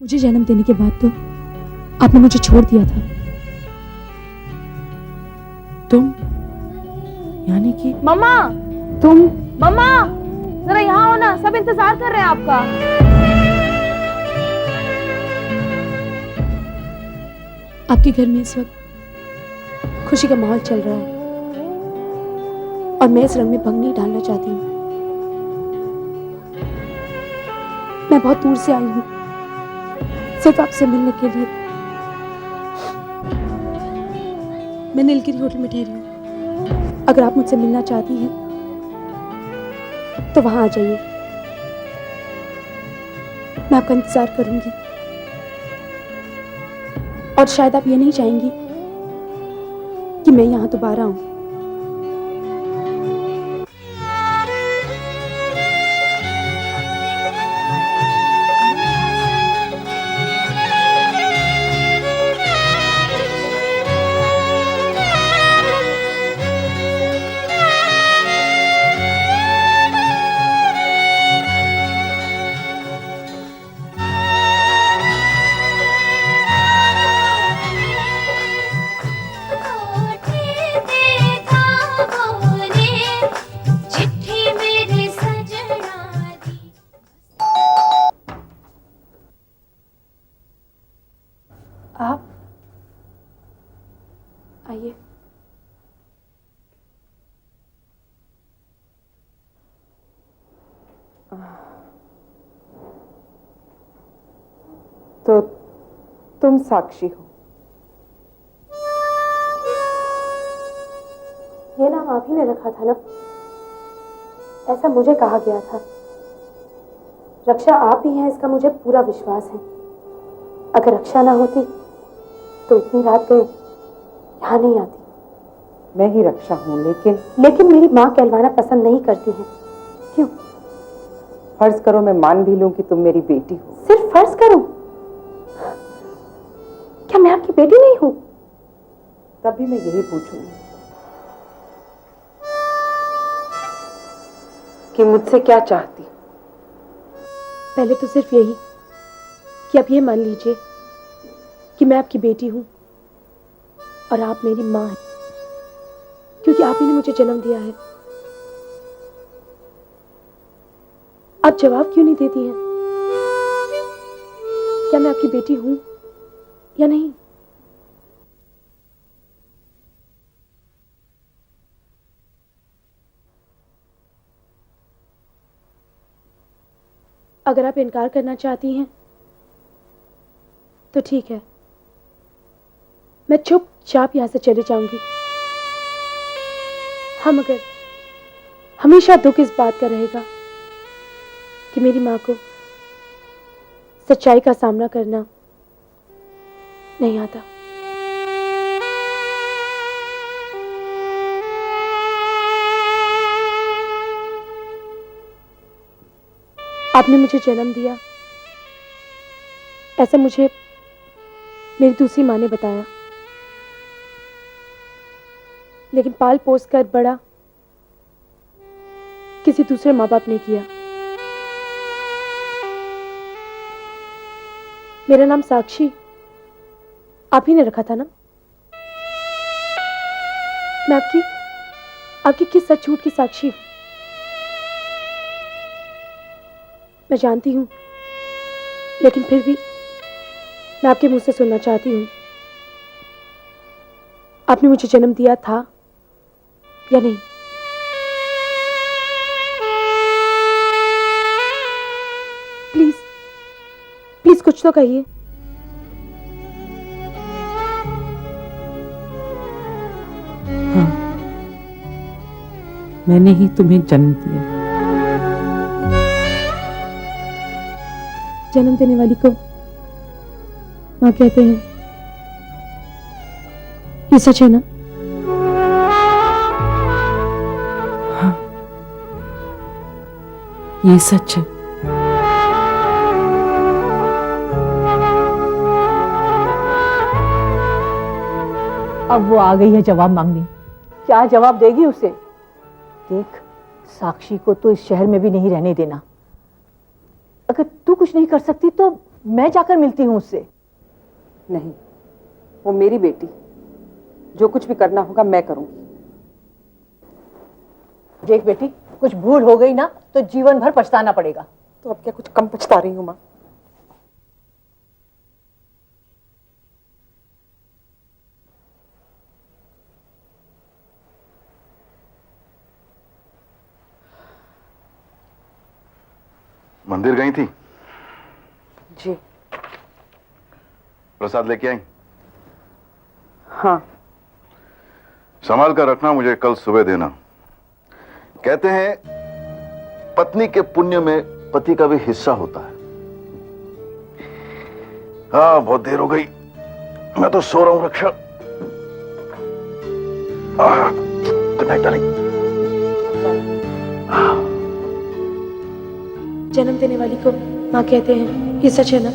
मुझे जन्म देने के बाद तो आपने मुझे छोड़ दिया था। तुम यानी कि मम्मा, तुम मम्मा जरा यहाँ हो ना, सब इंतजार कर रहे हैं आपका। आपके घर में इस वक्त खुशी का माहौल चल रहा है और मैं इस रंग में भंग नहीं डालना चाहती हूँ। मैं बहुत दूर से आई हूँ सिर्फ आपसे मिलने के लिए। मैं नीलगिरी होटल में ठहरी हूँ। अगर आप मुझसे मिलना चाहती हैं तो वहां आ जाइए, मैं आपका इंतजार करूंगी। और शायद आप ये नहीं चाहेंगी कि मैं यहां दोबारा आऊं। आप आइए। तो तुम साक्षी हो? ये नाम आप ही ने रखा था ना? ऐसा मुझे कहा गया था। रक्षा आप ही हैं, इसका मुझे पूरा विश्वास है। अगर रक्षा ना होती तो इतनी रात गए यहाँ नहीं आती। मैं ही रक्षा हूं, लेकिन मेरी माँ कहलवाना पसंद नहीं करती हैं। क्यों? फर्ज करो मैं मान भी लूं कि तुम मेरी बेटी हो। सिर्फ फर्ज करूं? क्या मैं आपकी बेटी नहीं हूं? तब भी मैं यही पूछूंगी कि मुझसे क्या चाहती। पहले तो सिर्फ यही कि आप ये मान लीजिए कि मैं आपकी बेटी हूं और आप मेरी मां हैं, क्योंकि आप ही ने मुझे जन्म दिया है। आप जवाब क्यों नहीं देती हैं? क्या मैं आपकी बेटी हूं या नहीं? अगर आप इनकार करना चाहती हैं तो ठीक है, मैं चुपचाप यहां से चली जाऊंगी। हाँ, मगर हमेशा दुख इस बात का रहेगा कि मेरी मां को सच्चाई का सामना करना नहीं आता। आपने मुझे जन्म दिया, ऐसा मुझे मेरी दूसरी माँ ने बताया। लेकिन पाल पोस कर बड़ा किसी दूसरे माँ बाप ने किया। मेरा नाम साक्षी आप ही ने रखा था ना? मैं आपकी किस सच झूठ की साक्षी हूं? मैं जानती हूं, लेकिन फिर भी मैं आपके मुंह से सुनना चाहती हूं। आपने मुझे जन्म दिया था या नहीं? प्लीज प्लीज कुछ तो कहिए। हाँ, मैंने ही तुम्हें जन्म दिया। जन्म देने वाली को मां कहते हैं, ये सच है ना? हाँ, ये सच है। अब वो आ गई है जवाब मांगने। क्या जवाब देगी उसे? देख, साक्षी को तो इस शहर में भी नहीं रहने देना। अगर तू कुछ नहीं कर सकती तो मैं जाकर मिलती हूँ उससे। नहीं, वो मेरी बेटी, जो कुछ भी करना होगा मैं करूंगी। देख बेटी, कुछ भूल हो गई ना तो जीवन भर पछताना पड़ेगा। तो अब क्या कुछ कम पछता रही हूँ माँ? मंदिर गई थी? जी प्रसाद लेके आई? हाँ। संभाल कर रखना, मुझे कल सुबह देना। कहते हैं पत्नी के पुण्य में पति का भी हिस्सा होता है। हाँ, बहुत देर हो गई, मैं तो सो रहा हूं। रक्षा, गुड नाइट डार्लिंग। जन्म देने वाली को माँ कहते हैं, ये सच है ना?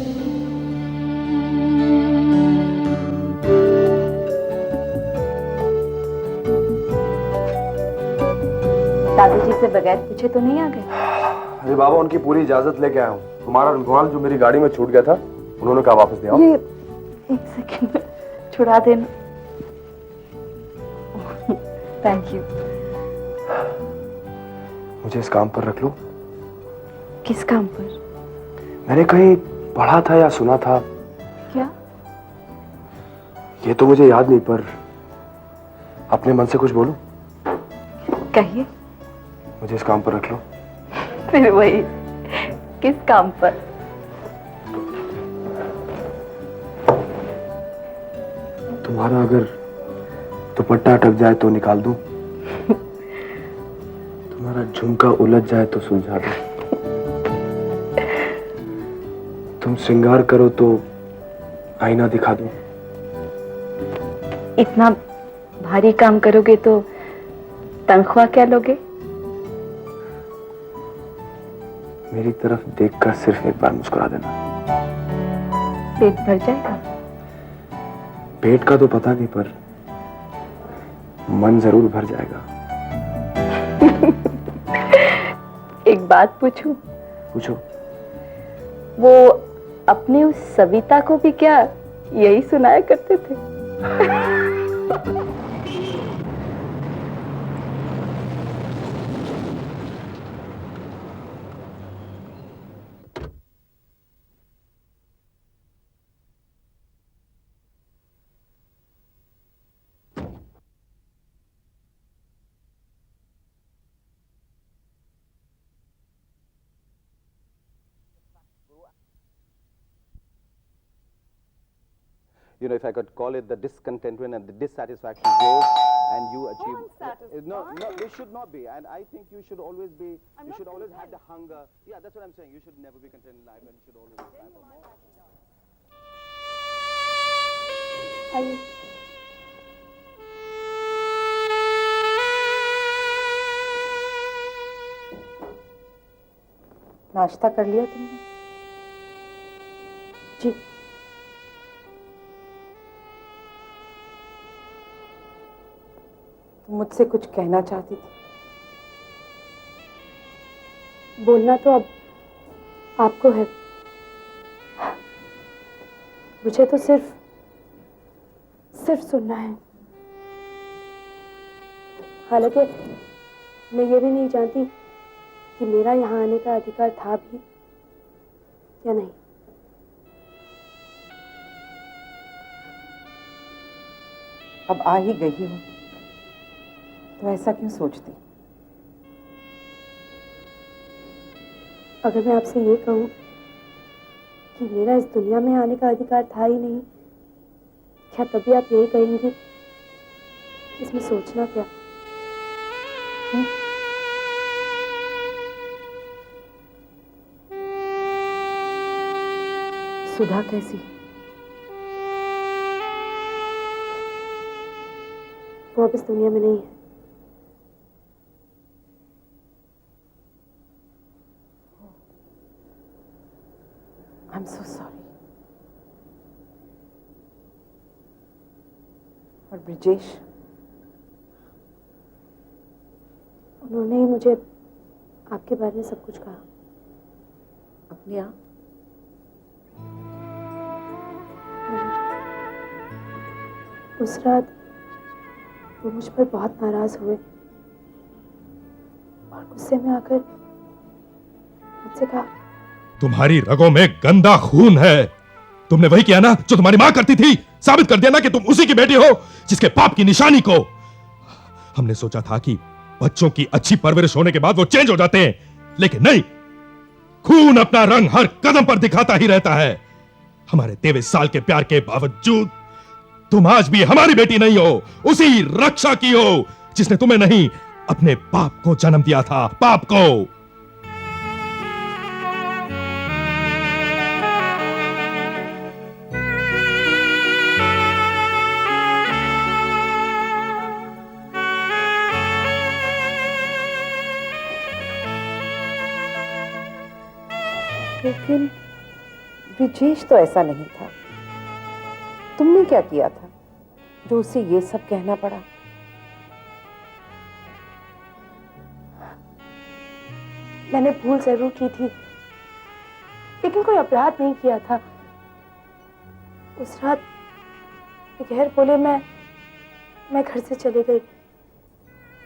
दादाजी से बगैर पूछे तो नहीं आ गए? अरे बाबा, उनकी पूरी इजाजत लेके आया हूँ। हमारा रुमाल जो मेरी गाड़ी में छूट गया था, उन्होंने कहा वापस दे आओ। ये एक सेकंड छुड़ा देना। Thank you. मुझे इस काम पर रख लो। किस काम पर? मैंने कहीं पढ़ा था या सुना था। क्या? ये तो मुझे याद नहीं, पर अपने मन से कुछ बोलूं। कहिए। मुझे इस काम पर रख लो। फिर वही, किस काम पर? तुम्हारा अगर दुपट्टा अटक जाए तो निकाल दूं। तुम्हारा झुमका उलझ जाए तो सुलझा दूं। तुम श्रृंगार करो तो आईना दिखा दूं। इतना भारी काम करोगे तो तनख्वाह क्या लोगे? मेरी तरफ देखकर सिर्फ एक बार मुस्कुरा देना। पेट भर जाएगा? पेट का तो पता नहीं, पर मन जरूर भर जाएगा। एक बात पूछूं? पूछो। वो अपने उस सविता को भी क्या यही सुनाया करते थे? You know, if I could call it the discontentment and the dissatisfaction grows, and you achieve. No, it should not be. And I think you should always be. You should always have the hunger. Yeah, that's what I'm saying. You should never be content in life, and you should always strive for more. आइए। नाश्ता कर लिया तुमने? जी। तुम मुझसे कुछ कहना चाहती थी। बोलना तो अब आपको है। मुझे तो सिर्फ सुनना है। हालांकि मैं ये भी नहीं जानती कि मेरा यहाँ आने का अधिकार था भी या नहीं। अब आ ही गई हो तो ऐसा क्यों सोचती? अगर मैं आपसे ये कहूँ कि मेरा इस दुनिया में आने का अधिकार था ही नहीं, क्या तभी आप यही कहेंगी इसमें सोचना क्या? सुधा कैसी? वो अब इस दुनिया में नहीं है। I'm so sorry. और ब्रिजेश? उन्होंने ही मुझे आपके बारे में सब कुछ कहा। अपने यहाँ? उस रात वो मुझ पर बहुत नाराज हुए और गुस्से में आकर मुझसे कहा, तुम्हारी रगों में गंदा खून है। तुमने वही किया ना जो तुम्हारी मां करती थी। साबित कर दिया ना कि तुम उसी की बेटी हो जिसके पाप की निशानी को। हमने सोचा था कि बच्चों की अच्छी परवरिश होने के बाद वो चेंज हो जाते हैं, लेकिन नहीं। खून अपना रंग हर कदम पर दिखाता ही रहता है। हमारे 23 साल के प्यार के बावजूद तुम आज भी हमारी बेटी नहीं हो, उसी रक्षा की हो जिसने तुम्हें नहीं, अपने पाप को जन्म दिया था। पाप को। लेकिन ब्रिजेश तो ऐसा नहीं था। तुमने क्या किया था जो उसे ये सब कहना पड़ा? मैंने भूल जरूर की थी, लेकिन कोई अपराध नहीं किया था। उस रात बगैर बोले मैं घर से चली गई।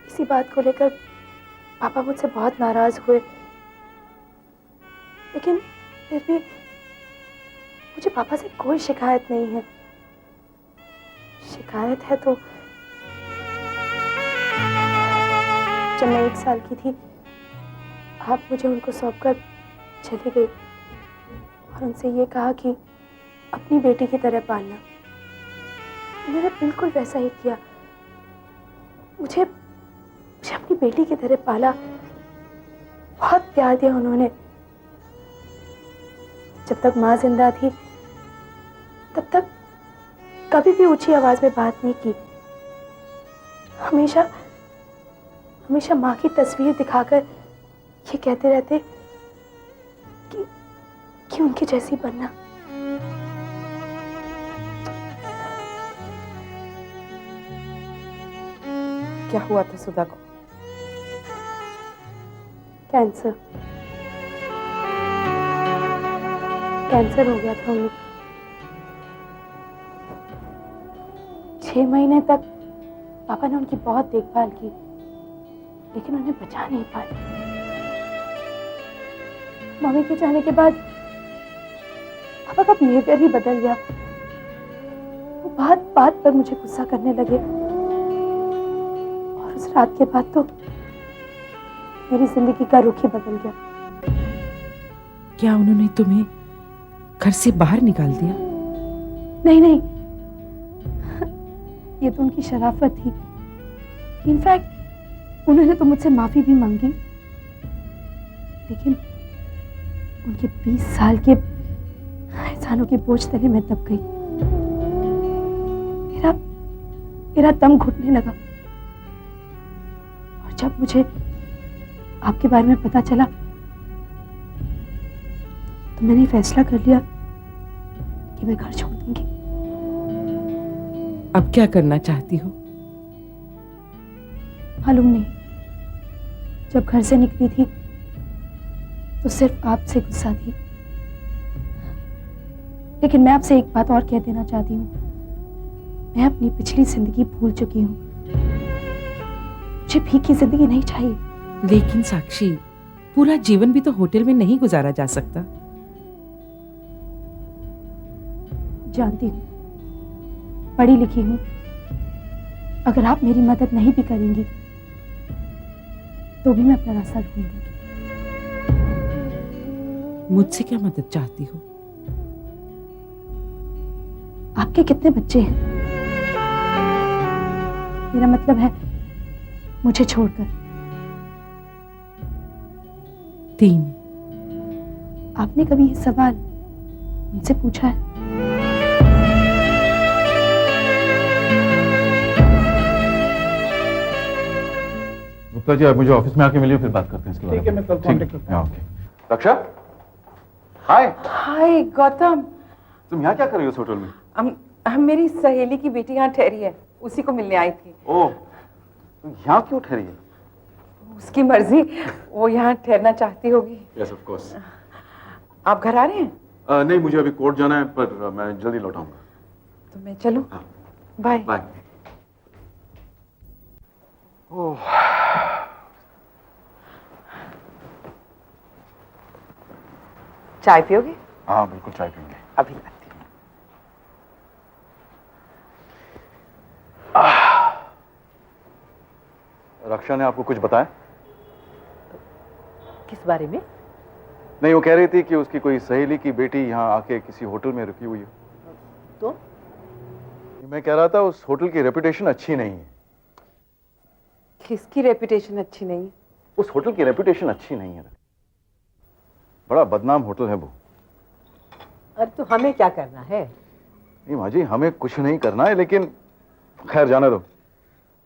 इसी बात को लेकर पापा मुझसे बहुत नाराज हुए, लेकिन फिर भी मुझे पापा से कोई शिकायत नहीं है। शिकायत है तो जब मैं 1 साल की थी, आप मुझे उनको सौंपकर चली गई और उनसे ये कहा कि अपनी बेटी की तरह पालना। मैंने बिल्कुल वैसा ही किया। मुझे अपनी बेटी की तरह पाला, बहुत प्यार दिया उन्होंने। जब तक माँ जिंदा थी तब तक कभी भी ऊंची आवाज में बात नहीं की। हमेशा माँ की तस्वीर दिखाकर ये कहते रहते कि उनकी जैसी बनना। क्या हुआ था सुधा को? कैंसर हो गया था उन्हें। 6 महीने तक पापा ने उनकी बहुत देखभाल की, लेकिन उन्हें बचा नहीं पाए। मम्मी के जाने के बाद पापा का बिहेवियर ही बदल गया। वो बात बात पर मुझे गुस्सा करने लगे और उस रात के बाद तो मेरी जिंदगी का रुख ही बदल गया। क्या उन्होंने तुम्हें घर से बाहर निकाल दिया? नहीं, ये तो उनकी शराफत थी। इनफैक्ट उन्होंने तो मुझसे माफी भी मांगी, लेकिन उनके 20 साल के एहसानों के बोझ तले मैं दब गई। मेरा दम घुटने लगा और जब मुझे आपके बारे में पता चला तो मैंने फैसला कर लिया कि मैं घर छोड़ दूंगी। अब क्या करना चाहती हो? मालूम नहीं। जब घर से निकली थी तो सिर्फ आपसे गुस्सा थी, लेकिन मैं आपसे एक बात और कह देना चाहती हूँ। मैं अपनी पिछली जिंदगी भूल चुकी हूँ। मुझे फीकी जिंदगी नहीं चाहिए। लेकिन साक्षी, पूरा जीवन भी तो होटल में नहीं गुजारा जा सकता। जानती हूँ, पढ़ी लिखी हूँ। अगर आप मेरी मदद नहीं भी करेंगी तो भी मैं अपना रास्ता ढूंढूंगी। मुझसे क्या मदद चाहती हो? आपके कितने बच्चे हैं? मेरा मतलब है मुझे छोड़कर। 3। आपने कभी ये सवाल उनसे पूछा है? गुप्ता जी, आप मुझे ऑफिस में आके मिलिए, फिर बात करते हैं इसके बारे में। ठीक है, मैं कल कांटेक्ट करता हूं। ओके। रक्षा, हाय। हाय गौतम। तुम यहाँ क्या कर रही हो इस होटल में? हम मेरी सहेली की बेटी यहाँ ठहरी है, उसी को मिलने आई थी। ओह, तो यहाँ क्यों ठहरी है? उसकी मर्जी, वो यहाँ ठहरना चाहती होगी। Yes of course. आप घर आ रहे हैं? नहीं, मुझे अभी कोर्ट जाना है, पर मैं जल्दी लौट आऊंगा। तो मैं चलूं? हाँ। बाय। बाय। चाय पियोगे? हाँ बिल्कुल, चाय पीएंगे। अभी लाती हूँ। रक्षा ने आपको कुछ बताया? किस बारे में? नहीं, वो कह रही थी कि उसकी कोई सहेली की बेटी यहाँ आके किसी होटल में रुकी हुई है। तो मैं कह रहा था उस होटल की रेपुटेशन अच्छी नहीं है। किसकी रेपुटेशन अच्छी नहीं है? उस होटल की रेपुटेशन अच्छी नहीं है। बड़ा बदनाम होटल है वो। अरे तो हमें क्या करना है? नहीं माँ जी, हमें कुछ नहीं करना है, लेकिन खैर जाने दो।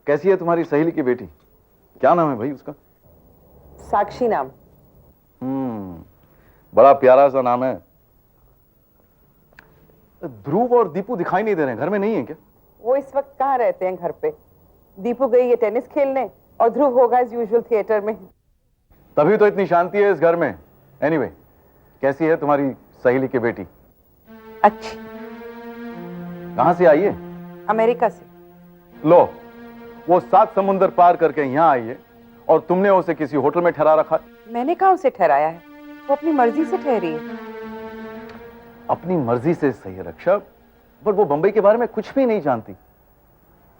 कैसी है तुम्हारी सहेली की बेटी? क्या नाम है भाई उसका? साक्षी नाम। बड़ा प्यारा सा नाम है। ध्रुव और दीपू दिखाई नहीं दे रहे हैं, घर में नहीं है क्या? वो इस वक्त कहाँ रहते हैं घर पे? दीपू गई है टेनिस खेलने और ध्रुव होगा एज यूजुअल थिएटर में। तभी तो इतनी शांति है इस घर में। एनीवे, कैसी है तुम्हारी सहेली की बेटी? अच्छी। कहां से आई है? अमेरिका से। लो, वो 7 समुंदर पार करके यहाँ आई है और तुमने उसे किसी होटल में ठहरा रखा। मैंने कहाँ उसे ठहराया है? वो अपनी मर्जी से ठहरी है। अपनी मर्जी से सही है रक्षा, पर वो बंबई के बारे में कुछ भी नहीं जानती।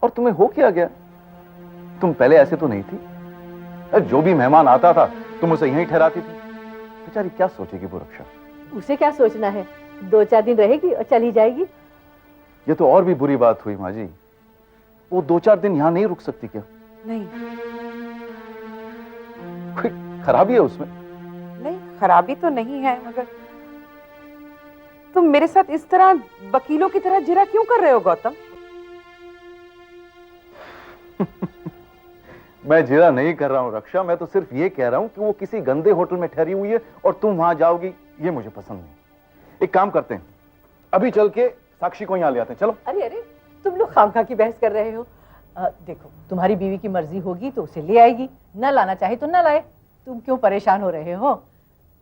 और तुम्हें हो क्या गया? तुम पहले ऐसे तो नहीं थी। जो भी मेहमान आता था तुम उसे यहीं ठहराती थी। बेचारी क्या सोचेगी वो रक्षा? उसे क्या सोचना है? 2-4 दिन रहेगी और चली जाएगी। ये तो और भी बुरी बात हुई माँ जी। वो 2-4 दिन यहाँ नहीं रुक सकती क्या? नहीं कोई खराबी है उसमें? नहीं, खराबी तो नहीं है, मगर तुम मेरे साथ इस तरह वकीलों की तरह जिरा क्यों कर रहे हो गौतम? मैं जिरा नहीं कर रहा हूं रक्षा, मैं तो सिर्फ ये कह रहा हूं कि वो किसी गंदे होटल में ठहरी हुई है और तुम वहां जाओगी, ये मुझे पसंद नहीं। एक काम करते हैं, अभी चल के साक्षी को यहां ले आते हैं। चलो। अरे अरे, तुम लोग खामखा की बहस कर रहे हो। देखो, तुम्हारी बीवी की मर्जी होगी तो उसे ले आएगी, न लाना चाहे तो न लाए। तुम क्यों परेशान हो रहे हो?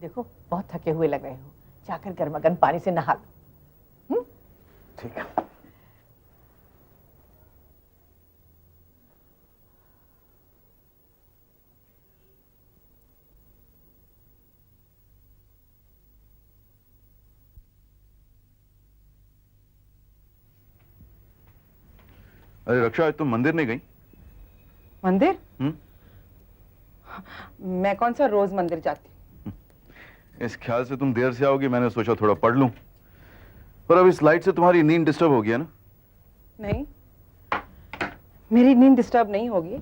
देखो, बहुत थके हुए लग रहे हो, जाकर गर्मागर्म पानी से नहा लो। ठीक है। अरे रक्षा, आज तुम मंदिर नहीं गई? मंदिर? मैं कौन सा रोज मंदिर जाती हूँ? इस ख्याल से तुम देर से आओगी, मैंने सोचा थोड़ा पढ़ लूं। पर अब इस लाइट से तुम्हारी नींद डिस्टर्ब हो गई है ना? नहीं, मेरी नींद डिस्टर्ब नहीं होगी,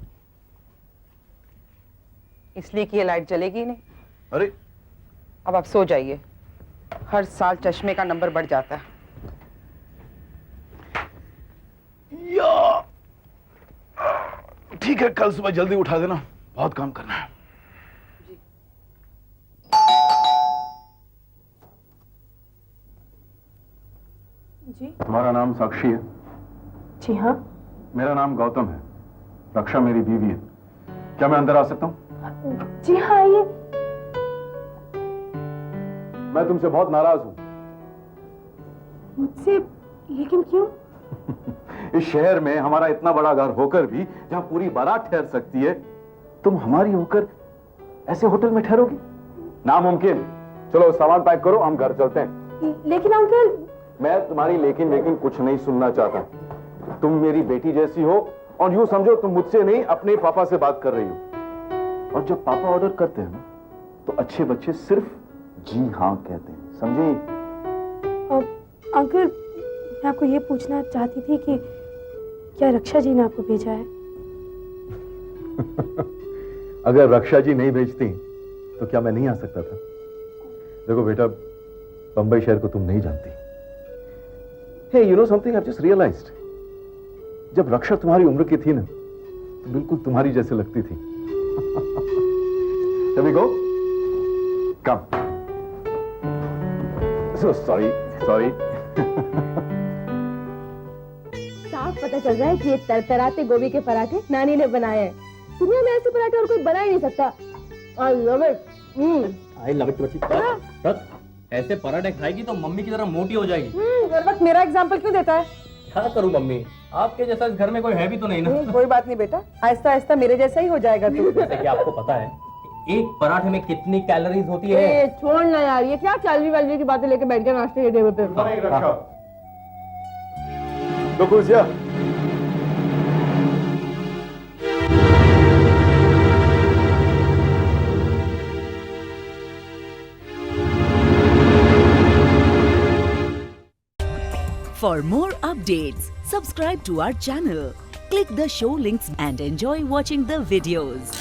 इसलिए कि ये लाइट जलेगी नहीं। अरे अब आप सो जाइए, हर साल चश्मे का नंबर बढ़ जाता है। ठीक है, कल सुबह जल्दी उठा देना, बहुत काम करना है। जी तुम्हारा नाम साक्षी है? जी हाँ। मेरा नाम गौतम है। रक्षा मेरी बीवी है। क्या मैं अंदर आ सकता हूँ? जी हाँ, आइए। मैं तुमसे बहुत नाराज हूं। मुझसे? लेकिन क्यों? इस शहर में हमारा इतना बड़ा घर होकर भी जहां पूरी बारात ठहर सकती है, तुम हमारी होकर ऐसे होटल में ठहरोगी? नामुमकिन। चलो सामान पैक करो, हम घर चलते हैं। लेकिन अंकल। मैं तुम्हारी लेकिन कुछ नहीं सुनना चाहता। तुम मेरी बेटी जैसी हो और यूं समझो तुम मुझसे नहीं अपने पापा से बात कर रही हो। और जब पापा ऑर्डर करते हैं ना, तो अच्छे बच्चे सिर्फ जी हाँ कहते हैं, समझे? अंकल, मैं आपको ये पूछना चाहती थी कि क्या रक्षा जी ने आपको भेजा है? अगर रक्षा जी नहीं भेजती तो क्या मैं नहीं आ सकता था? देखो बेटा, बंबई शहर को तुम नहीं जानती। Hey, you know something, I have just realised, जब रक्षा तुम्हारी उम्र की थी ना, तो बिल्कुल तुम्हारी जैसे लगती थी। Shall we go? Come. So sorry. साफ पता चल रहा है कि ये तरतराते गोभी के पराठे नानी ने बनाए हैं। दुनिया में ऐसे पराठे और कोई बना ही नहीं सकता। I love it. I love it बच्ची। ऐसे पराठे खाएगी तो मम्मी की तरह मोटी हो जाएगी। हर वक्त मेरा एग्जाम्पल क्यों देता है? क्या करूं मम्मी, आपके जैसा इस घर में कोई है भी तो नहीं ना। कोई बात नहीं बेटा, आहिस्ता आहिस्ता मेरे जैसा ही हो जाएगा तू। जैसे कि आपको पता है कि एक पराठे में कितनी कैलोरीज होती है। ए, छोड़ ना यार, ये क्या कैलोरी वैलोरी की बातें लेके बैठ गए नाश्ते के टेबल पे। दो कुर्सियां। For more updates, subscribe to our channel, click the show links and enjoy watching the videos.